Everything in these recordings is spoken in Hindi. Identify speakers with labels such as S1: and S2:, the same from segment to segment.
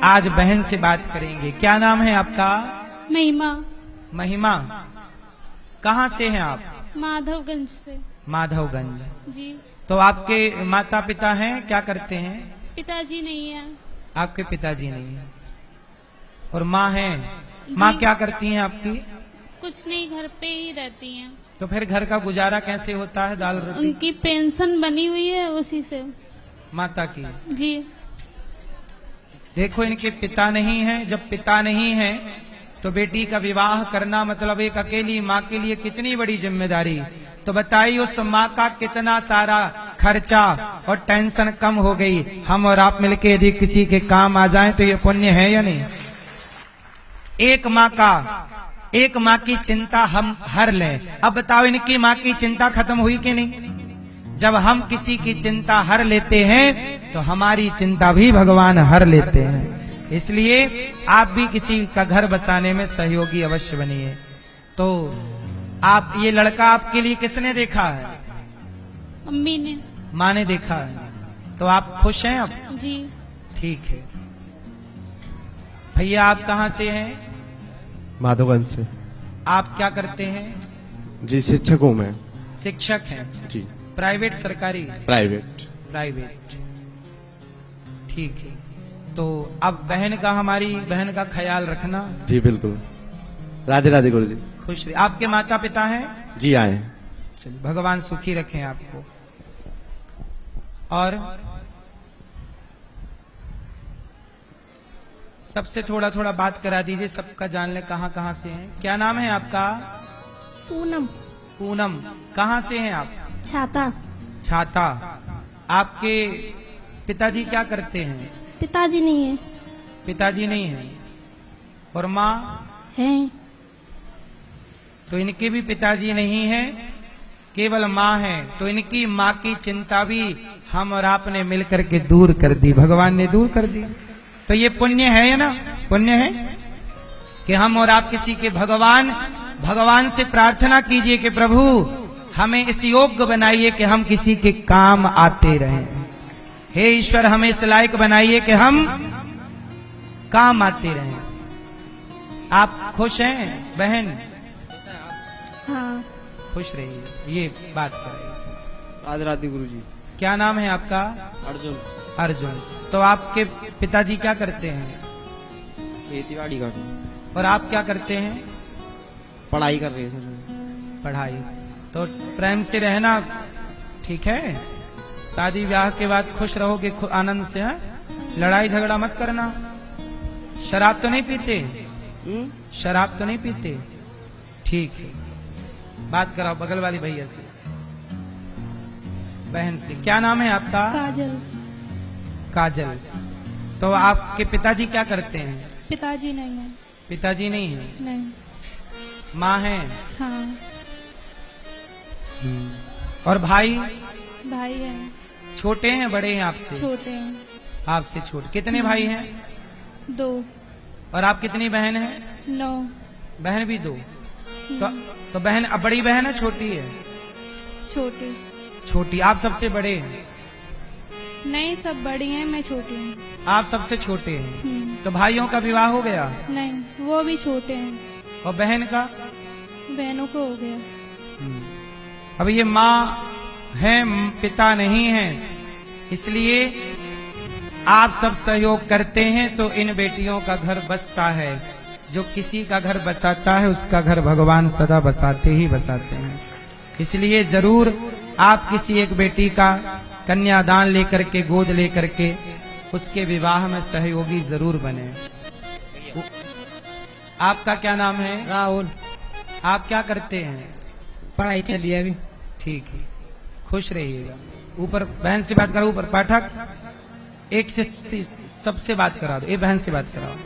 S1: आज बहन से बात करेंगे। क्या नाम है आपका?
S2: महिमा।
S1: महिमा, कहाँ से हैं आप?
S2: माधवगंज से।
S1: माधवगंज
S2: जी।
S1: तो आपके माता पिता हैं, क्या करते हैं?
S2: पिताजी नहीं है।
S1: आपके पिताजी नहीं है और माँ है। माँ क्या करती हैं आपकी?
S2: कुछ नहीं, घर पे ही रहती हैं।
S1: तो फिर घर का गुजारा कैसे होता है? दाल रोटी?
S2: उनकी पेंशन बनी हुई है उसी से।
S1: माता की?
S2: जी।
S1: देखो, इनके पिता नहीं है। जब पिता नहीं है तो बेटी का विवाह करना मतलब एक अकेली माँ के लिए कितनी बड़ी जिम्मेदारी। तो बताइए उस माँ का कितना सारा खर्चा और टेंशन कम हो गई। हम और आप मिलके यदि किसी के काम आ जाएं तो ये पुण्य है या नहीं? एक माँ की चिंता हम हर लें। अब बताओ, इनकी माँ की चिंता खत्म हुई कि नहीं? जब हम किसी की चिंता हर लेते हैं तो हमारी चिंता भी भगवान हर लेते हैं। इसलिए आप भी किसी का घर बसाने में सहयोगी अवश्य बनिए। तो आप, ये लड़का आपके लिए किसने देखा है?
S2: अम्मी ने।
S1: माँ ने देखा है। तो आप खुश हैं अब?
S2: जी।
S1: ठीक है। भैया, आप कहाँ से हैं?
S3: माधवगंज से।
S1: आप क्या करते हैं?
S3: जी, शिक्षक हूँ मैं।
S1: शिक्षक हैं?
S3: जी।
S1: प्राइवेट, सरकारी?
S3: प्राइवेट।
S1: प्राइवेट, ठीक है। तो अब हमारी बहन का ख्याल रखना।
S3: जी बिल्कुल। राधे राधे गुरु जी।
S1: खुश रहे। आपके माता पिता हैं?
S3: जी आए।
S1: चलिए, भगवान सुखी रखें आपको। और सबसे थोड़ा थोड़ा बात करा दीजिए, सबका जान ले कहाँ कहाँ से हैं। क्या नाम है आपका?
S2: पूनम।
S1: पूनम, कहाँ से हैं आप?
S2: छाता।
S1: छाता। आपके पिताजी क्या करते हैं?
S2: पिताजी नहीं है।
S1: पिताजी नहीं है। और माँ
S2: है।
S1: तो इनके भी पिताजी नहीं है, केवल माँ है। तो इनकी माँ की चिंता भी हम और आपने मिलकर के दूर कर दी, भगवान ने दूर कर दी। तो ये पुण्य है या ना? पुण्य है कि हम और आप किसी के भगवान से प्रार्थना कीजिए कि प्रभु हमें इस योग्य बनाइए कि हम किसी के काम आते रहें। हे ईश्वर, हमें इस लायक बनाइए कि हम काम आते रहें। आप खुश हैं बहन?
S2: हाँ।
S1: खुश रहिए, ये बात करें।
S3: राधे राधे गुरु जी।
S1: क्या नाम है आपका?
S3: अर्जुन।
S1: अर्जुन। तो आपके पिताजी क्या करते हैं?
S3: खेतीबाड़ी करते हैं।
S1: और आप क्या करते हैं?
S3: पढ़ाई कर रहे हैं।
S1: पढ़ाई। तो प्रेम से रहना, ठीक है? शादी ब्याह के बाद खुश रहोगे आनंद से, है? लड़ाई झगड़ा मत करना। शराब तो नहीं पीते? शराब तो नहीं पीते? ठीक है। बात कराओ बगल वाली भैया से, बहन से। क्या नाम है आपका?
S2: काजल।
S1: काजल। तो आपके पिताजी क्या करते हैं?
S2: पिताजी नहीं है।
S1: पिताजी नहीं है।
S2: नहीं।
S1: माँ है?
S2: हाँ।
S1: और भाई?
S2: भाई है।
S1: छोटे हैं बड़े हैं आपसे?
S2: छोटे हैं।
S1: आपसे छोटे। कितने भाई हैं?
S2: 2।
S1: और आप कितनी बहन हैं?
S2: 9।
S1: बहन भी 2। तो बहन अब बड़ी बहन है, छोटी है?
S2: छोटी।
S1: छोटी। आप सबसे बड़े हैं?
S2: नहीं, सब बड़ी हैं, मैं छोटी हूँ।
S1: आप सबसे छोटे हैं। तो भाइयों का विवाह हो गया?
S2: नहीं, वो भी छोटे हैं।
S1: और बहन का?
S2: बहनों को हो गया।
S1: अब ये माँ है, पिता नहीं है, इसलिए आप सब सहयोग करते हैं तो इन बेटियों का घर बसता है। जो किसी का घर बसाता है उसका घर भगवान सदा बसाते ही बसाते हैं। इसलिए जरूर आप किसी एक बेटी का कन्यादान लेकर के, गोद लेकर के उसके विवाह में सहयोगी जरूर बने। आपका क्या नाम है?
S4: राहुल।
S1: आप क्या करते हैं?
S4: पढ़ाई चली है अभी।
S1: ठीक है, खुश रहिएगा। ऊपर बहन से बात करो। ऊपर पाठक, एक से सबसे बात करा दो। ये बहन से बात कराओ।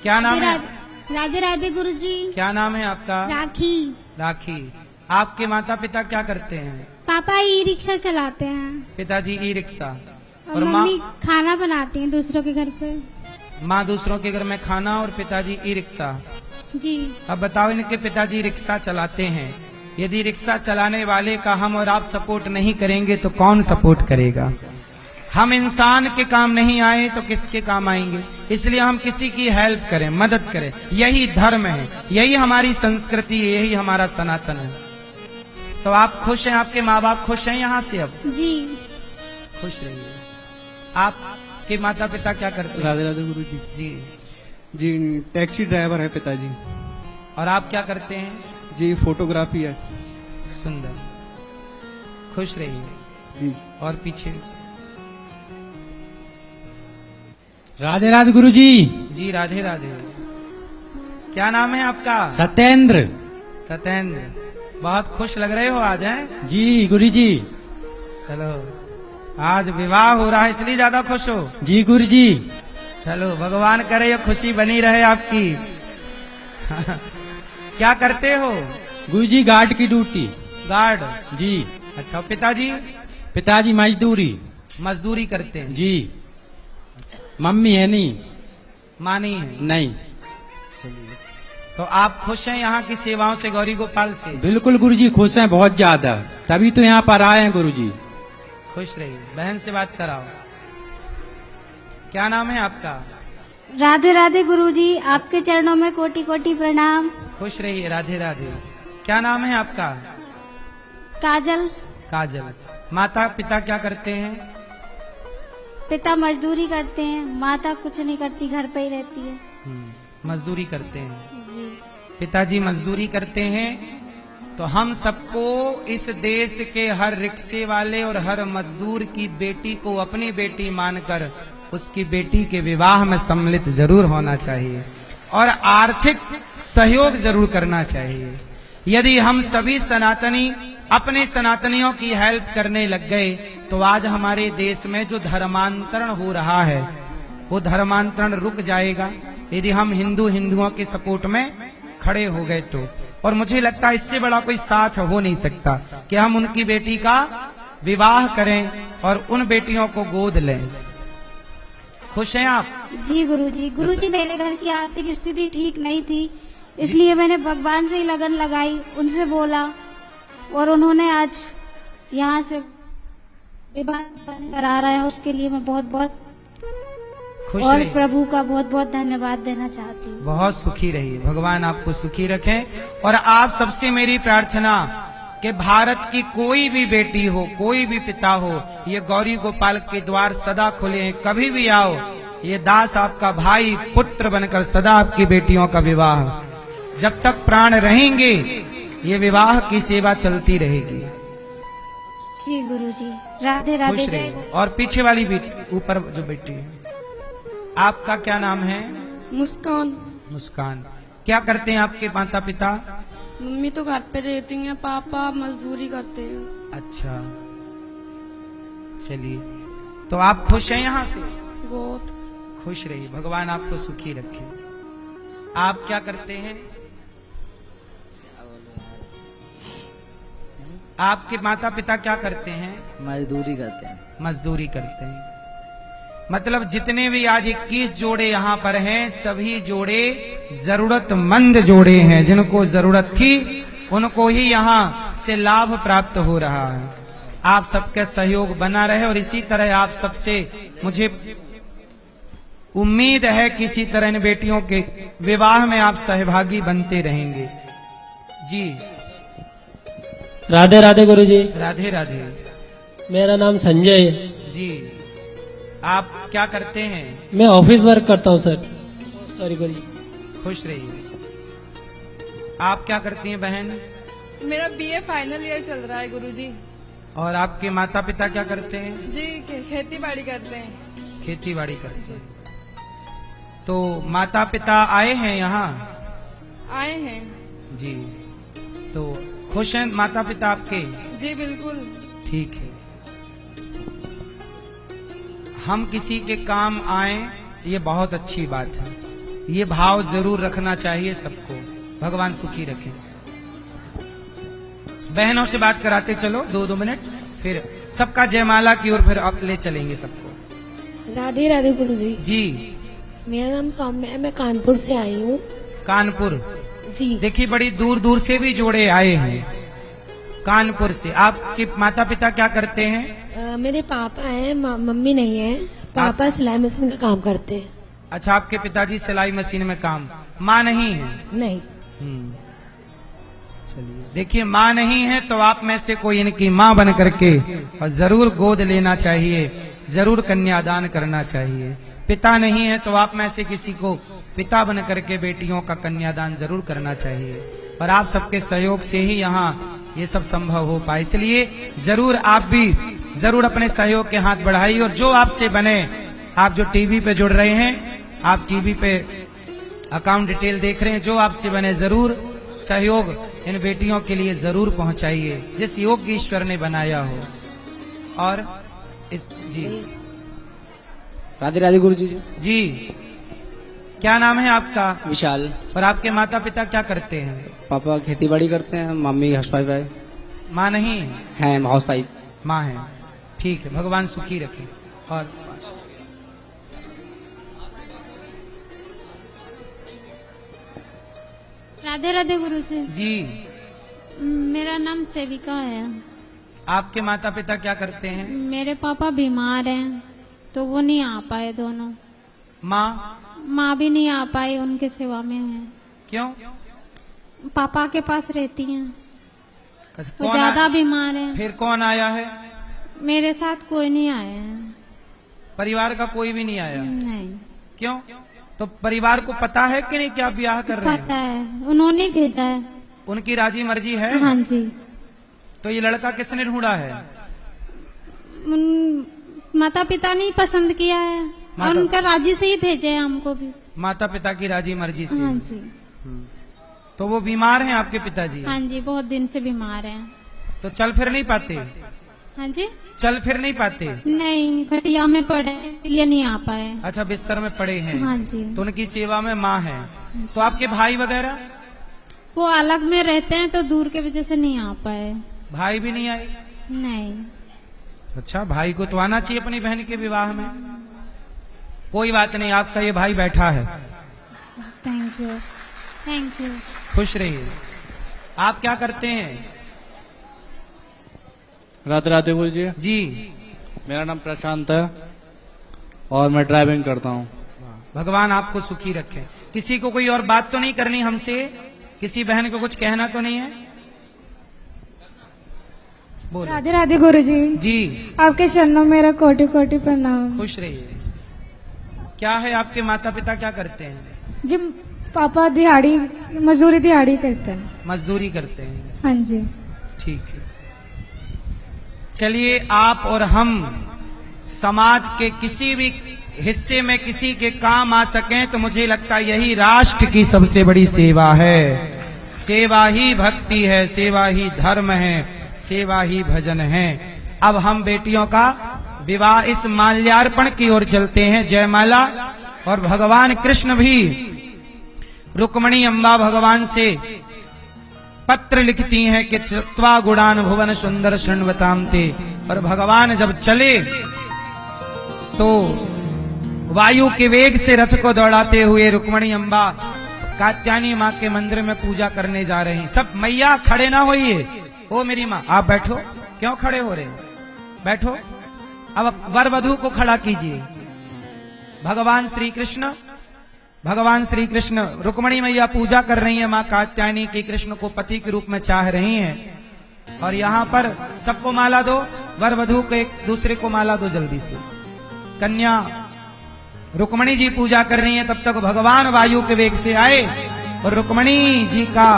S1: क्या नाम है?
S2: राधे राधे गुरुजी।
S1: क्या नाम है आपका?
S2: राखी।
S1: राखी। आपके माता पिता क्या करते हैं?
S2: पापा ई रिक्शा चलाते हैं।
S1: पिताजी ई रिक्शा।
S2: और मम्मी खाना बनाती हैं दूसरों के घर पे।
S1: माँ दूसरों के घर में खाना और पिताजी ई रिक्शा।
S2: जी।
S1: अब बताओ, इनके पिताजी रिक्शा चलाते हैं, यदि रिक्शा चलाने वाले का हम और आप सपोर्ट नहीं करेंगे तो कौन सपोर्ट करेगा? हम इंसान के काम नहीं आए तो किसके काम आएंगे? इसलिए हम किसी की हेल्प करें, मदद करें। यही धर्म है, यही हमारी संस्कृति है, यही हमारा सनातन है। तो आप खुश हैं? आपके माँ बाप खुश हैं यहाँ से? अब
S2: जी।
S1: खुश रहिए। आपके माता पिता क्या करते हैं?
S5: राधे राधे गुरु जी।
S1: जी।
S5: जी टैक्सी ड्राइवर है पिताजी।
S1: और आप क्या करते हैं?
S5: जी फोटोग्राफी है।
S1: सुंदर, खुश रहिए।
S5: जी।
S1: और पीछे?
S4: राधे राधे गुरु जी।
S1: जी राधे राधे। क्या नाम है आपका?
S4: सत्येंद्र।
S1: सत्येंद्र, बहुत खुश लग रहे हो आज, हैं?
S4: जी गुरु जी।
S1: चलो, आज विवाह हो रहा है इसलिए ज्यादा खुश हो?
S4: जी गुरु जी।
S1: चलो, भगवान करे ये खुशी बनी रहे आपकी। क्या करते हो?
S4: गुरु जी गार्ड की ड्यूटी।
S1: गार्ड?
S4: जी।
S1: अच्छा, पिताजी?
S4: पिताजी मजदूरी।
S1: मजदूरी करते हैं।
S4: जी। मम्मी है नहीं?
S1: माँ नहीं है?
S4: नहीं।
S1: चलिए, तो आप खुश हैं यहाँ की सेवाओं से, गौरी गोपाल से?
S4: बिल्कुल गुरु जी, खुश हैं बहुत ज्यादा, तभी तो यहाँ पर आए हैं गुरु जी।
S1: खुश रहिए। बहन से बात कराओ। क्या नाम है आपका?
S2: राधे राधे गुरुजी, आपके चरणों में कोटि कोटि प्रणाम।
S1: खुश रहिए। राधे राधे। क्या नाम है आपका?
S2: काजल।
S1: काजल। माता पिता क्या करते हैं?
S2: पिता मजदूरी करते हैं, माता कुछ नहीं करती, घर पे ही रहती है।
S1: मजदूरी करते हैं।
S2: जी।
S1: पिताजी मजदूरी करते हैं। तो हम सबको इस देश के हर रिक्शे वाले और हर मजदूर की बेटी को अपनी बेटी मानकर उसकी बेटी के विवाह में सम्मिलित जरूर होना चाहिए और आर्थिक सहयोग जरूर करना चाहिए। यदि हम सभी सनातनी अपने सनातनियों की हेल्प करने लग गए तो आज हमारे देश में जो धर्मांतरण हो रहा है वो धर्मांतरण रुक जाएगा, यदि हम हिंदुओं के सपोर्ट में खड़े हो गए तो। और मुझे लगता है इससे बड़ा कोई साथ हो नहीं सकता कि हम उनकी बेटी का विवाह करें और उन बेटियों को गोद लें। खुश हैं आप?
S2: जी गुरुजी। गुरुजी, मेरे घर की आर्थिक स्थिति ठीक नहीं थी, इसलिए मैंने भगवान से ही लगन लगाई, उनसे बोला और उन्होंने आज यहाँ से विवाह करा रहा है। उसके लिए मैं बहुत बहुत
S1: खुश
S2: और
S1: रहिए।
S2: प्रभु का बहुत बहुत धन्यवाद देना चाहती हूँ।
S1: बहुत सुखी रहिए, भगवान आपको सुखी रखें। और आप सबसे मेरी प्रार्थना कि भारत की कोई भी बेटी हो, कोई भी पिता हो, ये गौरी गोपाल के द्वार सदा खुले हैं, कभी भी आओ। ये दास आपका भाई पुत्र बनकर सदा आपकी बेटियों का विवाह, जब तक प्राण रहेंगे ये विवाह की सेवा चलती रहेगी।
S2: जी गुरुजी। राधे राधे।
S1: खुश रहिए। और पीछे वाली बेटी, ऊपर जो बेटी है, आपका क्या नाम है?
S6: मुस्कान।
S1: मुस्कान। क्या करते हैं आपके माता पिता?
S6: मम्मी तो घर पे रहती हैं, पापा मजदूरी करते हैं।
S1: अच्छा, चलिए, तो आप खुश हैं यहाँ से?
S6: बहुत।
S1: खुश रहिए, भगवान आपको सुखी रखे। आप क्या करते हैं? आपके माता पिता क्या करते हैं?
S7: मजदूरी करते हैं।
S1: मजदूरी करते हैं। मतलब जितने भी आज 21 जोड़े यहाँ पर हैं, सभी जोड़े जरूरतमंद जोड़े हैं, जिनको जरूरत थी उनको ही यहाँ से लाभ प्राप्त हो रहा है। आप सबका सहयोग बना रहे और इसी तरह आप सबसे मुझे उम्मीद है कि इसी तरह इन बेटियों के विवाह में आप सहभागी बनते रहेंगे। जी।
S8: राधे राधे गुरुजी।
S1: राधे राधे।
S8: मेरा नाम संजय है।
S1: जी। आप क्या करते हैं?
S8: मैं ऑफिस वर्क करता हूँ सर। सॉरी गुरुजी।
S1: खुश रहिए। आप क्या करती हैं बहन?
S6: मेरा बीए फाइनल ईयर चल रहा है गुरुजी।
S1: और आपके माता पिता क्या करते हैं?
S6: जी खेती बाड़ी करते हैं।
S1: खेती बाड़ी करते हैं। तो माता पिता आए हैं यहाँ?
S6: आए हैं।
S1: जी। तो खुश हैं माता पिता आपके?
S6: जी बिल्कुल।
S1: ठीक है। हम किसी के काम आए ये बहुत अच्छी बात है, ये भाव जरूर रखना चाहिए सबको। भगवान सुखी रखें। बहनों से बात कराते चलो 2-2 मिनट, फिर सबका जयमाला की ओर फिर अब ले चलेंगे सबको।
S9: राधे राधे गुरुजी।
S1: जी।
S9: मेरा नाम सौम्या है, मैं कानपुर से आई हूँ।
S1: कानपुर?
S9: जी।
S1: देखिए बड़ी दूर दूर से भी जोड़े आए हैं। कानपुर से। आपके माता पिता क्या करते हैं?
S9: मेरे पापा हैं, मम्मी नहीं है। पापा सिलाई मशीन का काम करते हैं।
S1: अच्छा, आपके पिताजी सिलाई मशीन में काम, माँ नहीं है?
S9: नहीं।
S1: चलिए, देखिए माँ नहीं है तो आप में से कोई इनकी माँ बन करके और जरूर गोद लेना चाहिए, जरूर कन्यादान करना चाहिए। पिता नहीं है तो आप में से किसी को पिता बन करके बेटियों का कन्यादान जरूर करना चाहिए। और आप सबके सहयोग से ही यहाँ ये सब संभव हो पाए, इसलिए जरूर आप भी जरूर अपने सहयोग के हाथ बढ़ाइए। और जो आपसे बने, आप जो टीवी पे जुड़ रहे हैं, आप टीवी पे अकाउंट डिटेल देख रहे हैं, जो आपसे बने जरूर सहयोग इन बेटियों के लिए जरूर पहुंचाइए, जिस योग की ईश्वर ने बनाया हो। और इस जी
S3: राधे राधे गुरु जी।
S1: जी, क्या नाम है आपका?
S3: विशाल।
S1: और आपके माता पिता क्या करते हैं?
S3: पापा खेती बाड़ी करते हैं, मम्मी हाउस वाइफ है।
S1: माँ नहीं
S3: हैं हाउस वाइफ।
S1: माँ है, ठीक है, भगवान सुखी रखे। और
S2: राधे राधे गुरु जी।
S1: जी,
S2: मेरा नाम सेविका है।
S1: आपके माता पिता क्या करते हैं?
S2: मेरे पापा बीमार हैं तो वो नहीं आ पाए दोनों।
S1: माँ?
S2: माँ भी नहीं आ पाई, उनके सेवा में है।
S1: क्यों?
S2: पापा के पास रहती हैं,
S1: अच्छा,
S2: वो
S1: कौन
S2: ज्यादा बीमार है।
S1: फिर कौन आया है?
S2: मेरे साथ कोई नहीं आया है।
S1: परिवार का कोई भी नहीं आया?
S2: नहीं।
S1: क्यों? तो परिवार को पता है कि नहीं क्या ब्याह कर रहे
S2: पता
S1: हैं?
S2: है, उन्होंने भेजा है।
S1: उनकी राजी मर्जी है?
S2: हाँ जी।
S1: तो ये लड़का किसने ढूंढा है?
S2: माता पिता ने पसंद किया है और उनका राजी से ही भेजे हैं हमको भी।
S1: माता पिता की राजी मर्जी से?
S2: हाँ जी।
S1: तो वो बीमार हैं आपके पिताजी?
S2: हाँ जी, बहुत दिन से बीमार हैं।
S1: तो चल फिर नहीं पाते?
S2: हाँ जी।
S1: चल फिर नहीं पाते?
S2: नहीं, खटिया में पड़े हैं, इसलिए नहीं आ पाए।
S1: अच्छा, बिस्तर में पड़े हैं।
S2: हाँ जी।
S1: तो उनकी सेवा में माँ है। तो आपके भाई वगैरह?
S2: वो अलग में रहते हैं तो दूर के वजह से नहीं आ पाए।
S1: भाई भी नहीं आए?
S2: नहीं।
S1: अच्छा, भाई को तो आना चाहिए अपनी बहन के विवाह में। कोई बात नहीं, आपका ये भाई बैठा है।
S2: Thank you, thank you.
S1: खुश रहिए। आप क्या करते हैं?
S7: राधे राधे गुरु जी।
S1: जी,
S7: मेरा नाम प्रशांत है और मैं ड्राइविंग करता हूँ।
S1: भगवान आपको सुखी रखे। किसी को कोई और बात तो नहीं करनी हमसे? किसी बहन को कुछ कहना तो नहीं है? बोलो।
S10: राधे राधे गुरु जी।
S1: जी,
S10: आपके चरणों में मेरा कोटि कोटि प्रणाम।
S1: खुश रहिए। क्या है, आपके माता पिता क्या करते हैं?
S10: जी, पापा दिहाड़ी मजदूरी दिहाड़ी करते हैं।
S1: मजदूरी करते हैं?
S10: हाँ जी।
S1: ठीक है। चलिए, आप और हम समाज के किसी भी हिस्से में किसी के काम आ सकें तो मुझे लगता है यही राष्ट्र की सबसे बड़ी सेवा है। सेवा ही भक्ति है, सेवा ही धर्म है, सेवा ही भजन है। अब हम बेटियों का विवाह इस माल्यार्पण की ओर चलते हैं। जयमाला। और भगवान कृष्ण भी रुक्मणी अम्बा भगवान से पत्र लिखती हैं कि चत्वा गुणान भुवन सुंदर शृण्वताम ते। और भगवान जब चले तो वायु के वेग से रथ को दौड़ाते हुए रुक्मणी अम्बा कात्यायनी माँ के मंदिर में पूजा करने जा रहे हैं। सब मैया खड़े ना होइए, ओ मेरी माँ आप बैठो। क्यों खड़े हो रहे हैं? बैठो। अब वर वधू को खड़ा कीजिए। भगवान श्री कृष्ण रुक्मणी मैया पूजा कर रही है। माँ कात्यायनी की कृष्ण को पति के रूप में चाह रही हैं। और यहाँ पर सबको माला दो, वर वधू को एक दूसरे को माला दो जल्दी से। कन्या रुक्मणी जी पूजा कर रही हैं, तब तक भगवान वायु के वेग से आए और रुक्मणी जी का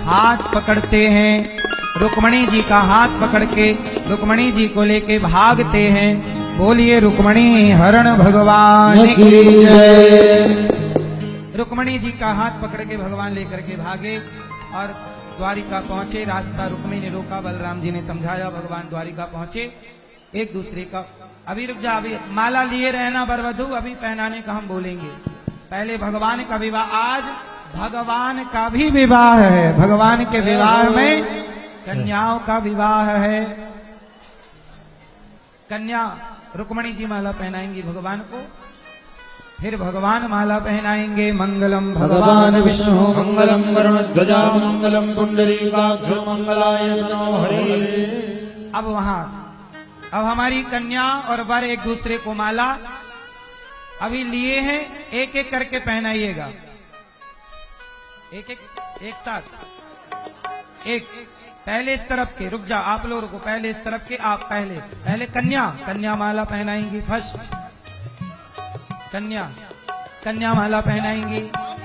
S1: हाथ पकड़ते हैं। रुक्मणी जी का हाथ पकड़ के रुक्मणी जी को लेके भागते हैं। बोलिए रुक्मणी हरण भगवान की जय। रुक्मणी जी का हाथ पकड़ के भगवान लेकर के भागे और द्वारिका पहुंचे। रास्ता रुक्मिणी ने रोका, बलराम जी ने समझाया, भगवान द्वारिका पहुंचे। एक दूसरे का अभी रुक जा, अभी माला लिए रहना बरवधु, अभी पहनाने का हम बोलेंगे। पहले भगवान का विवाह, आज भगवान का भी विवाह है। भगवान के विवाह में कन्याओं का विवाह है। कन्या रुक्मणी जी माला पहनाएंगी भगवान को। फिर भगवान माला पहनाएंगे। मंगलम भगवान विष्णु
S7: मंगलम गरुड़ध्वजा मंगलम पुंडरीकाक्ष मंगलाय तनो हरि।
S1: अब हमारी कन्या और वर एक दूसरे को माला अभी लिए हैं, एक एक करके पहनाइएगा, एक साथ। एक पहले इस तरफ के, रुक जा आप लोग रुको, पहले इस तरफ के आप, पहले कन्या माला पहनाएंगी। फर्स्ट कन्या माला पहनाएंगी।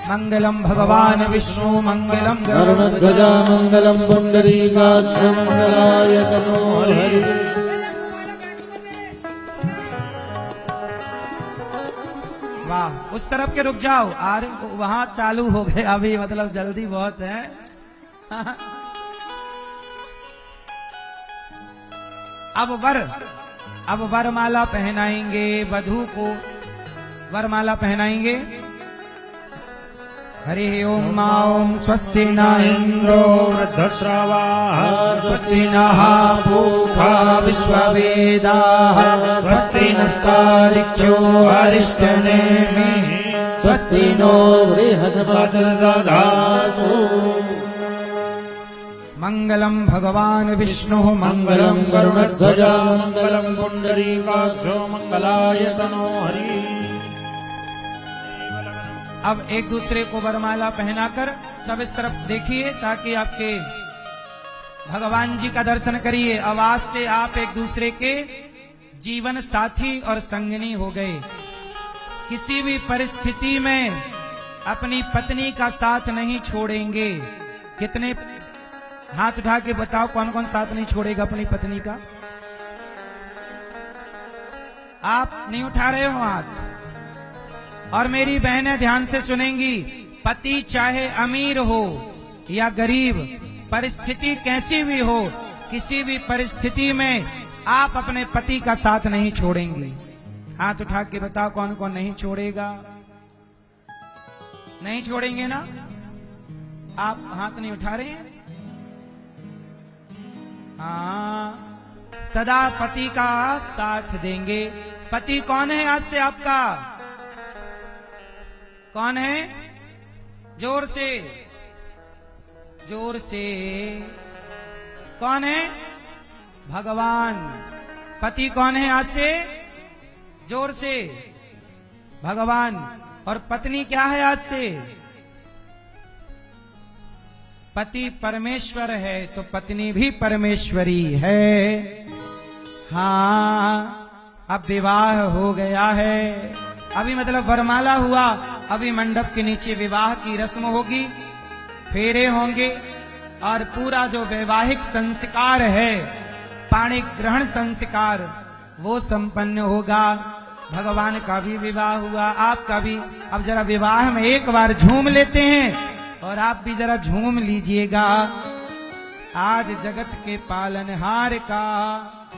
S1: मंगलम भगवान विष्णु मंगलम
S7: गरुड़ध्वजा मंगलम पुंडरीकाक्ष मंगलाय तनो हरि।
S1: वाह, उस तरफ के रुक जाओ, और वहां चालू हो गए अभी, मतलब जल्दी बहुत है। अब वरमाला पहनाएंगे, वधू को वरमाला पहनाएंगे। हरि ओम ओम स्वस्ति न इंद्रो
S7: वृद्धश्रवाः
S1: स्वस्ति नः पूषा विश्ववेदाः स्वस्ति नस्तार्क्ष्यो अरिष्टनेमिः स्वस्ति नो
S7: बृहस्पतिर्दधातु।
S1: मंगलम भगवान विष्णु
S7: मंगलम गरुड़ध्वजा मंगलम पुंडरीकाक्षो मंगलाय तनो हरि।
S1: अब एक दूसरे को वरमाला पहनाकर सब इस तरफ देखिए, ताकि आपके भगवान जी का दर्शन करिए। आवाज से आप एक दूसरे के जीवन साथी और संगनी हो गए। किसी भी परिस्थिति में अपनी पत्नी का साथ नहीं छोड़ेंगे। कितने हाथ उठा के बताओ कौन कौन साथ नहीं छोड़ेगा अपनी पत्नी का? आप नहीं उठा रहे हो हाथ। और मेरी बहनें ध्यान से सुनेंगी, पति चाहे अमीर हो या गरीब, परिस्थिति कैसी भी हो, किसी भी परिस्थिति में आप अपने पति का साथ नहीं छोड़ेंगी। हाथ उठा के बताओ कौन कौन नहीं छोड़ेगा? नहीं छोड़ेंगे ना? आप हाथ नहीं उठा रहे हैं? हाँ, सदा पति का साथ देंगे। पति कौन है आज से आपका? कौन है? जोर से कौन है? भगवान। पति कौन है आज से? जोर से भगवान। और पत्नी क्या है आज से? पति परमेश्वर है तो पत्नी भी परमेश्वरी है। हाँ, अब विवाह हो गया है, अभी मतलब वरमाला हुआ, अभी मंडप के नीचे विवाह की रस्म होगी, फेरे होंगे और पूरा जो वैवाहिक संस्कार है, पाणी ग्रहण संस्कार, वो संपन्न होगा। भगवान का भी विवाह हुआ, आपका भी। अब जरा विवाह में एक बार झूम लेते हैं, और आप भी जरा झूम लीजिएगा। आज जगत के पालनहार का